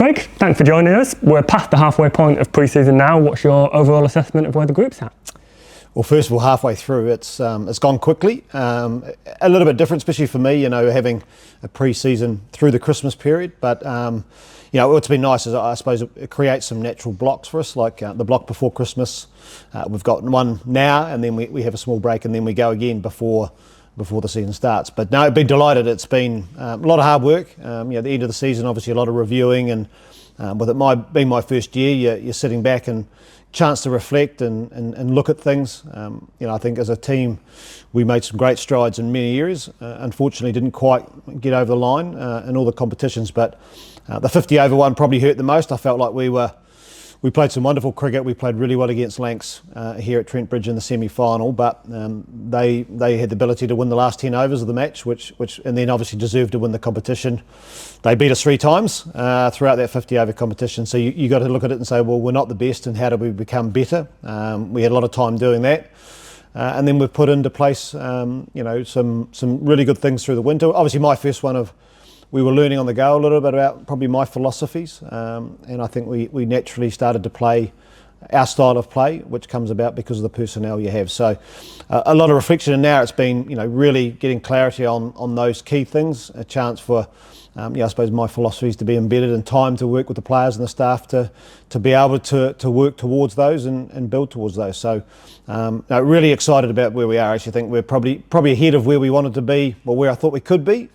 Craig, thanks for joining us. We're past the halfway point of pre-season now. What's your overall assessment of where the group's at? Well, first of all, halfway through, it's gone quickly. A little bit different, especially for me, having a pre-season through the Christmas period. But what's been nice is, I suppose, it creates some natural blocks for us, like the block before Christmas. We've got one now, and then we have a small break, and then we go again before the season starts. But no, I've been delighted. It's been a lot of hard work. At the end of the season, obviously a lot of being with it being my first year, you're sitting back and chance to reflect and look at things. I think as a team we made some great strides in many areas. Unfortunately didn't quite get over the line in all the competitions, but the 50 over one probably hurt the most. I felt like we played some wonderful cricket. We played really well against Lancs here at Trent Bridge in the semi-final, but they had the ability to win the last 10 overs of the match, which and then obviously deserved to win the competition. They beat us 3 times throughout that 50 over competition. So you got to look at it and say, well, we're not the best, and how do we become better? We had a lot of time doing that. And then we've put into place, some really good things through the winter. Obviously my first one we were learning on the go a little bit about probably my philosophies, and I think we naturally started to play our style of play, which comes about because of the personnel you have. So a lot of reflection, and now it's been really getting clarity on those key things, a chance for I suppose my philosophies to be embedded, in time to work with the players and the staff to be able to work towards those and build towards those. So really excited about where we are. I actually think we're probably ahead of where we wanted to be, or where I thought we could be.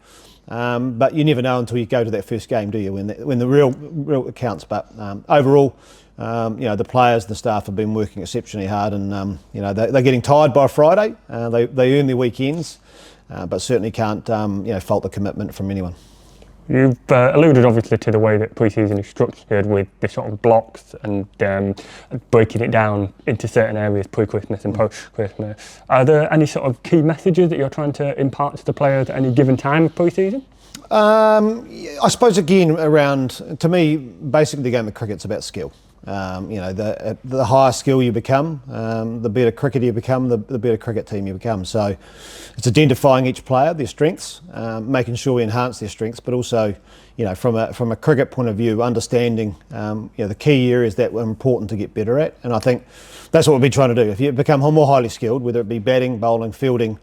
But you never know until you go to that first game, do you? When the real counts. But overall, the players, the staff have been working exceptionally hard, and they're getting tired by Friday. They earn their weekends, but certainly can't fault the commitment from anyone. You've alluded obviously to the way that pre-season is structured, with the sort of blocks and breaking it down into certain areas pre-Christmas and post-Christmas. Are there any sort of key messages that you're trying to impart to the players at any given time of pre-season? I suppose again, to me, basically the game of cricket's about skill. The higher skill you become, the better cricketer you become, the better cricket team you become. So it's identifying each player, their strengths, making sure we enhance their strengths, but also, from a cricket point of view, understanding the key areas that were important to get better at. And I think that's what we've been trying to do. If you become more highly skilled, whether it be batting, bowling, fielding,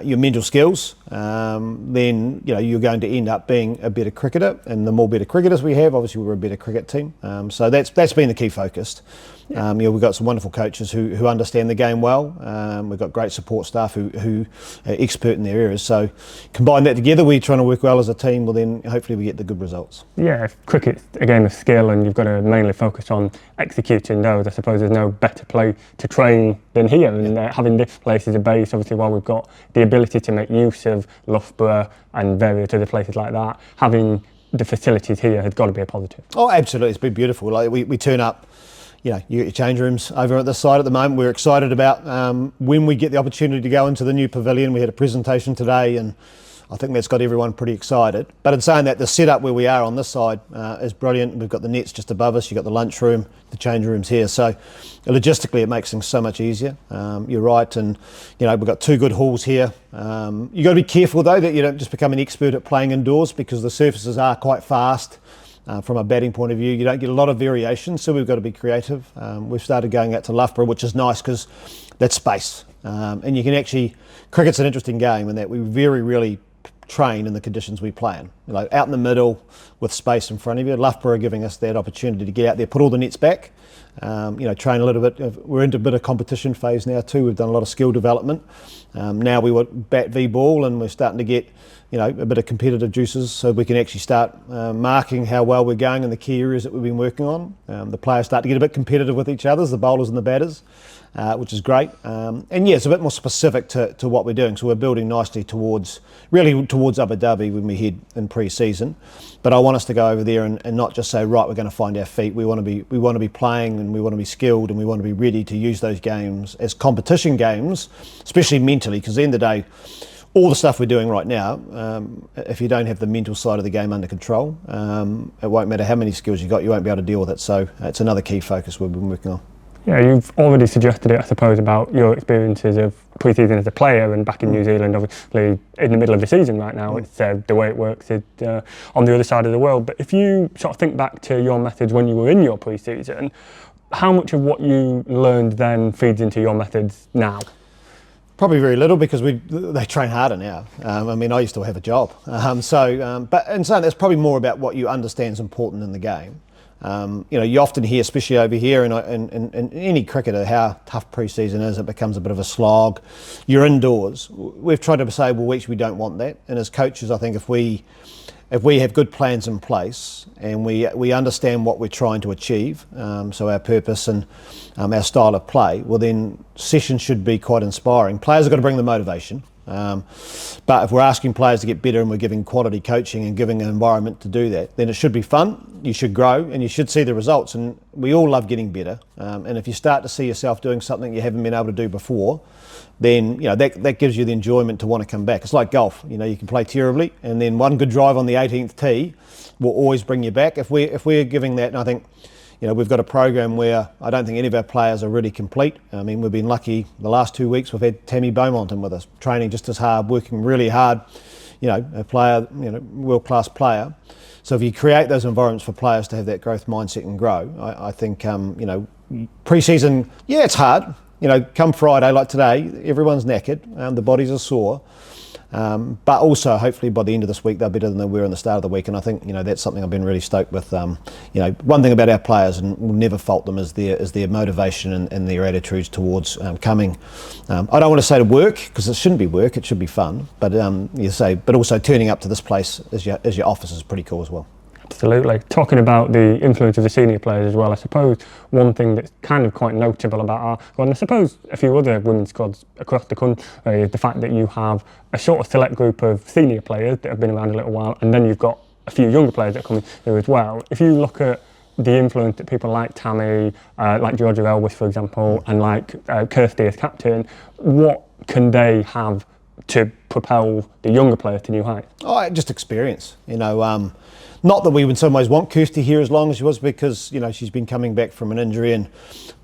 your mental skills, then you're going to end up being a better cricketer, and the more better cricketers we have, obviously we're a better cricket team. So that's been the key focus. We've got some wonderful coaches who understand the game well. We've got great support staff who are expert in their areas. So combine that together, we're trying to work well as a team. Well, then hopefully we get the good results. Yeah, if cricket's a game of skill and you've got to mainly focus on executing those, I suppose there's no better place to train than here. And having this place as a base, obviously, while we've got the ability to make use of Loughborough and various other places like that, having the facilities here has got to be a positive. Oh, absolutely, it's been beautiful. Like we turn up. You get your change rooms over at this side at the moment. We're excited about when we get the opportunity to go into the new pavilion. We had a presentation today, and I think that's got everyone pretty excited. But in saying that, the setup where we are on this side is brilliant. We've got the nets just above us. You've got the lunchroom, the change rooms here. So logistically, it makes things so much easier. You're right, and we've got 2 good halls here. You've got to be careful though that you don't just become an expert at playing indoors, because the surfaces are quite fast. From a batting point of view, you don't get a lot of variation, so we've got to be creative. We've started going out to Loughborough, which is nice because that's space. And you can actually, cricket's an interesting game in that we very rarely train in the conditions we play in. Out in the middle with space in front of you. Loughborough are giving us that opportunity to get out there, put all the nets back, train a little bit. We're into a bit of competition phase now too. We've done a lot of skill development. Now we want bat v ball, and we're starting to get a bit of competitive juices, so we can actually start marking how well we're going in the key areas that we've been working on. The players start to get a bit competitive with each other, the bowlers and the batters, which is great. It's a bit more specific to what we're doing. So we're building nicely towards Abu Dhabi when we head in pre-season. But I want us to go over there and not just say, right, we're going to find our feet. We want to be playing, and we want to be skilled, and we want to be ready to use those games as competition games, especially mentally, because at the end of the day, all the stuff we're doing right now, if you don't have the mental side of the game under control, it won't matter how many skills you got, you won't be able to deal with it. So it's another key focus we've been working on. Yeah, you've already suggested it, I suppose, about your experiences of pre-season as a player and back in New Zealand, obviously in the middle of the season right now. It's the way it works is, on the other side of the world. But if you sort of think back to your methods when you were in your pre-season, how much of what you learned then feeds into your methods now? Probably very little, because they train harder now. I mean, I used to have a job. But in saying that's probably more about what you understand is important in the game. You often hear, especially over here in any cricketer, how tough pre-season is. It becomes a bit of a slog. You're indoors. We've tried to say, well, actually, we don't want that. And as coaches, I think if we have good plans in place and we understand what we're trying to achieve, so our purpose and our style of play, well, then sessions should be quite inspiring. Players have got to bring the motivation. But if we're asking players to get better and we're giving quality coaching and giving an environment to do that, then it should be fun, you should grow, and you should see the results. And we all love getting better. And if you start to see yourself doing something you haven't been able to do before, then that gives you the enjoyment to want to come back. It's like golf. You can play terribly, and then one good drive on the 18th tee will always bring you back. If we're giving that, and I think we've got a program where I don't think any of our players are really complete. I mean, we've been lucky the last 2 weeks. We've had Tammy Beaumont in with us, training just as hard, working really hard. A player, world-class player. So if you create those environments for players to have that growth mindset and grow, I think, pre-season, yeah, it's hard. Come Friday, like today, everyone's knackered, the bodies are sore. But also, hopefully, by the end of this week, they're better than they were in the start of the week. And I think, that's something I've been really stoked with. One thing about our players, and we'll never fault them, is their motivation and their attitudes towards coming. I don't want to say to work, because it shouldn't be work, it should be fun. But but also turning up to this place as your office is pretty cool as well. Absolutely. Talking about the influence of the senior players as well, I suppose one thing that's kind of quite notable about our, and I suppose a few other women's squads across the country, is the fact that you have a sort of select group of senior players that have been around a little while, and then you've got a few younger players that are coming through as well. If you look at the influence that people like Tammy, like Georgia Elvis, for example, and like Kirsty as captain, what can they have to propel the younger players to new heights? Oh, just experience. Not that we would in some ways want Kirsty here as long as she was, because she's been coming back from an injury, and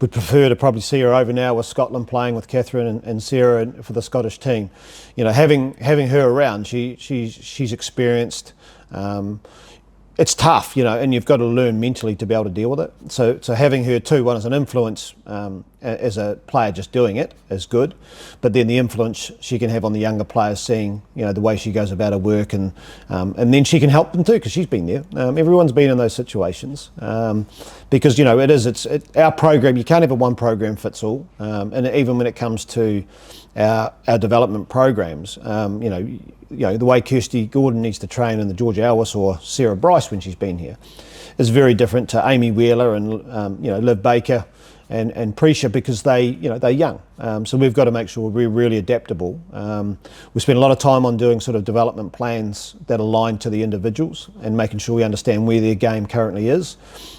would prefer to probably see her over now with Scotland, playing with Catherine and Sarah for the Scottish team. Having her around, she's experienced. It's tough, and you've got to learn mentally to be able to deal with it. So having her too, one as an influence as a player just doing it is good, but then the influence she can have on the younger players, seeing the way she goes about her work, and then she can help them too, because she's been there. Everyone's been in those situations, because it's our program. You can't have a one program fits all, and even when it comes to our development programs, the way Kirsty Gordon needs to train in the Georgia Elvis or Sarah Bryce when she's been here is very different to Amy Wheeler and Liv Baker and Pre-SEASON, because they're young. So we've got to make sure we're really adaptable. We spend a lot of time on doing sort of development plans that align to the individuals and making sure we understand where their game currently is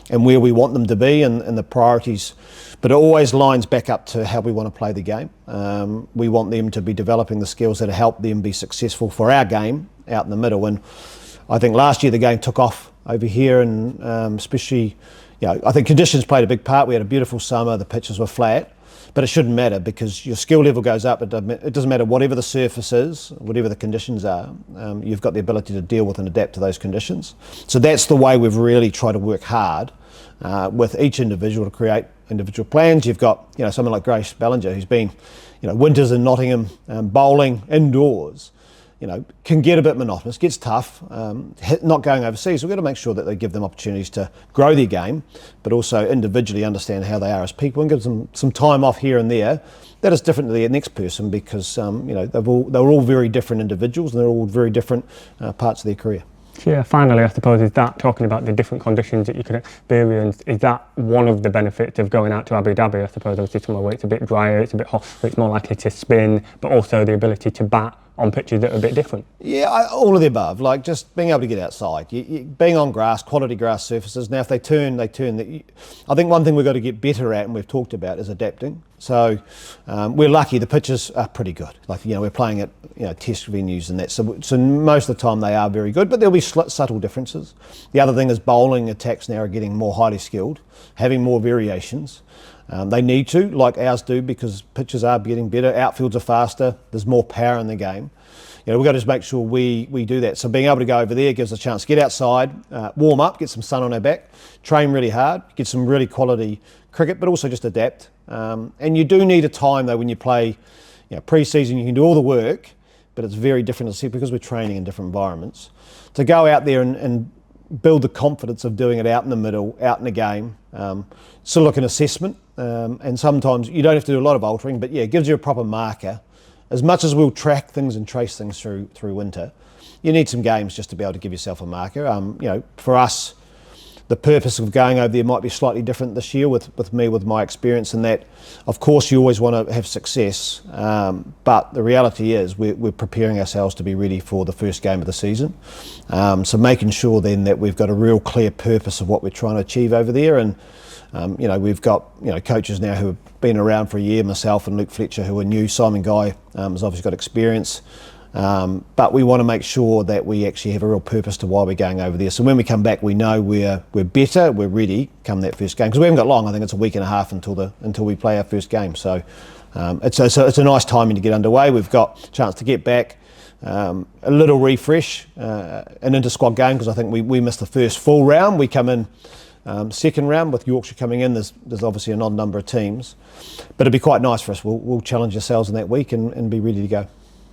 and where we want them to be and the priorities. But it always lines back up to how we want to play the game. We want them to be developing the skills that help them be successful for our game out in the middle. And I think last year the game took off over here, and especially, I think conditions played a big part. We had a beautiful summer, the pitches were flat, but it shouldn't matter, because your skill level goes up. It doesn't matter whatever the surface is, whatever the conditions are, you've got the ability to deal with and adapt to those conditions. So that's the way we've really tried to work hard with each individual to create individual plans. You've got someone like Grace Ballinger, who's been winters in Nottingham, bowling indoors, can get a bit monotonous, gets tough, not going overseas. We've got to make sure that they give them opportunities to grow their game, but also individually understand how they are as people, and give them some time off here and there. That is different to the next person, because they're all very different individuals, and they're all very different parts of their career. Yeah, finally, I suppose, is that, talking about the different conditions that you could experience, is that one of the benefits of going out to Abu Dhabi? I suppose obviously somewhere where it's a bit drier, it's a bit hot, so it's more likely to spin, but also the ability to bat on pitches that are a bit different. Yeah, all of the above. Like just being able to get outside, being on grass, quality grass surfaces. Now, if they turn. I think one thing we've got to get better at, and we've talked about, is adapting. So we're lucky; the pitches are pretty good. Like we're playing at test venues and that. So most of the time they are very good, but there'll be subtle differences. The other thing is bowling attacks now are getting more highly skilled, having more variations. They need to, like ours do, because pitches are getting better, outfields are faster, there's more power in the game. You know, we've got to just make sure we do that. So being able to go over there gives us a chance to get outside, warm up, get some sun on our back, train really hard, get some really quality cricket, but also just adapt. And you do need a time though when you play, pre-season. You can do all the work, but it's very different to see, because we're training in different environments. To go out there and build the confidence of doing it out in the middle, out in the game, sort of like an assessment. And sometimes you don't have to do a lot of altering, but yeah, it gives you a proper marker. As much as we'll track things and trace things through winter, you need some games just to be able to give yourself a marker. For us, the purpose of going over there might be slightly different this year with my experience in that, of course, you always want to have success, but the reality is we're preparing ourselves to be ready for the first game of the season. So making sure then that we've got a real clear purpose of what we're trying to achieve over there. And we've got coaches now who have been around for a year, myself and Luke Fletcher, who are new. Simon Guy has obviously got experience, but we want to make sure that we actually have a real purpose to why we're going over there. So when we come back, we know we're better, we're ready come that first game, because we haven't got long. I think it's a week and a half until we play our first game. So it's a nice timing to get underway. We've got a chance to get back, a little refresh, an inter-squad game, because I think we missed the first full round. We come in second round with Yorkshire coming in. There's obviously an odd number of teams, but it'd be quite nice for us. We'll challenge ourselves in that week and be ready to go.